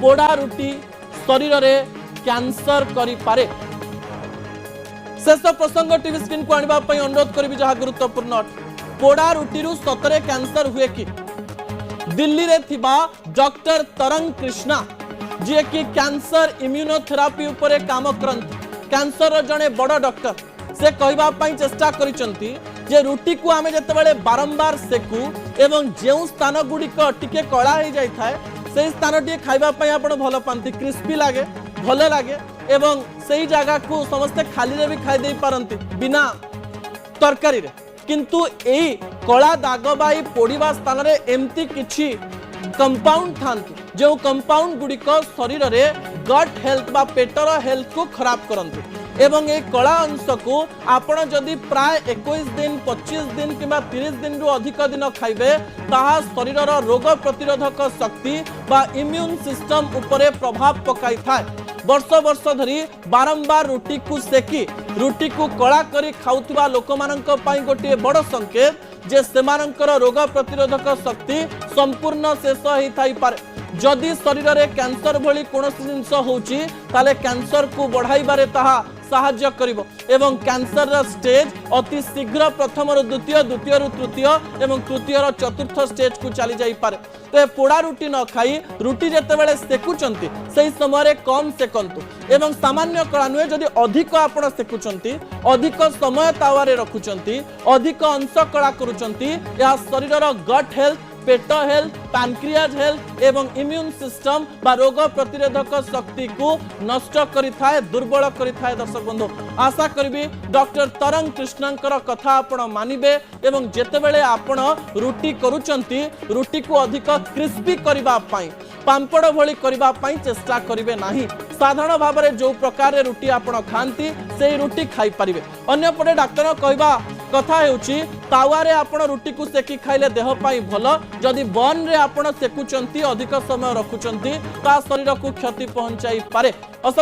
पोड़ा रुटी शरीर में कैंसर करि पारे। शेष प्रसंग टीवी स्क्रीन को आने अनुरोध करी जहाँ गुरुत्वपूर्ण पोड़ा रुटी सतरे कैंसर हुए कि दिल्ली रे थिबा डॉक्टर तरंग कृष्णा जी कि कैंसर इम्यूनोथेरापी उपरे काम करते कैंसर जड़े बड़ डॉक्टर से कहवाई चेष्टा करिसेंती जे रुटी को आमे जतबेले बारंबार सेकू एवं जो स्थान गुड़िक टिके कला हो जाए से स्थान टी खाइबा पई आपण भल पाती क्रिस्पी लगे भल लगे एवं सही जगह को समस्ते खाली रे भी खाई दे पारंती बिना तरकारी रे किंतु एई कला दाग बाई पोड़ीबा स्थान रे एमती किछि कंपाउंड थांती जो कंपाउंड गुड़िक शरीर रे गट हेल्थ बा पेटर हेल्थ को खराब करंती एवं ए कला अंश को आपण जदि प्राय 21 दिन 25 दिन किंबा 30 दिन रु अधिक दिन खाइबे ताहा शरीर रोग प्रतिरोधक शक्ति बा इम्यून सिस्टम उपरे प्रभाव पकाई थाए। वर्ष वर्ष धरी बारंबार रुटी को सेकी रुटी को कला करी खाउथिबा लोकमानंक पई गोटे बड़ संकेत जे सेमानंकर रोग प्रतिरोधक शक्ति संपूर्ण शेष होई थाई पारे। जदि शरीर में कैंसर भली कोनोसी जिंस होउची ताले कैंसर को बढ़ाइबारे ताहा साहाय्य करिवो एवं कैंसर स्टेज अति शीघ्र प्रथम रु द्वितीय द्वितीय रु तृतीय एवं तृतीय रु चतुर्थ स्टेज को चली जाई पारे। तो पोड़ा रुटी न खाई रुटी जेतेबेले सेकुचंती सही समय कम सेकंतु एवं सामान्य कला नुहे जदि अधिक आपण सेकुचंती अधिक समय तावारे रखुचंती अधिक अंश कला करूचंती या शरीर गट हेल्थ पेट हेल्थ पैनक्रियाज हेल्थ एवं इम्यून सिस्टम बा रोग प्रतिरोधक शक्ति को नष्ट करिथाए दुर्बल करिथाए। दर्शक बंधु आशा करी डॉक्टर तरंग कृष्णंकर कथा आपण मानिबे एवं जेतेबेले आपण रुटी करूचंती रुटी को अधिक क्रिस्पी करिबा पई पांपड़ भली करिबा पई चेष्टा करिवे नाही। साधारण भाव में जो प्रकार रुटी आपण खांती से रुटी खाई परिबे। अन्य पटे डाक्टर कहबा कथा हेउची तावारे आपण रुटी को सेकी खाइले देह पाई भल जदि बन रे आपण सेकुचंती अधिक समय रखुचंती ता शरीर को क्षति पहुंचाई पारे। असल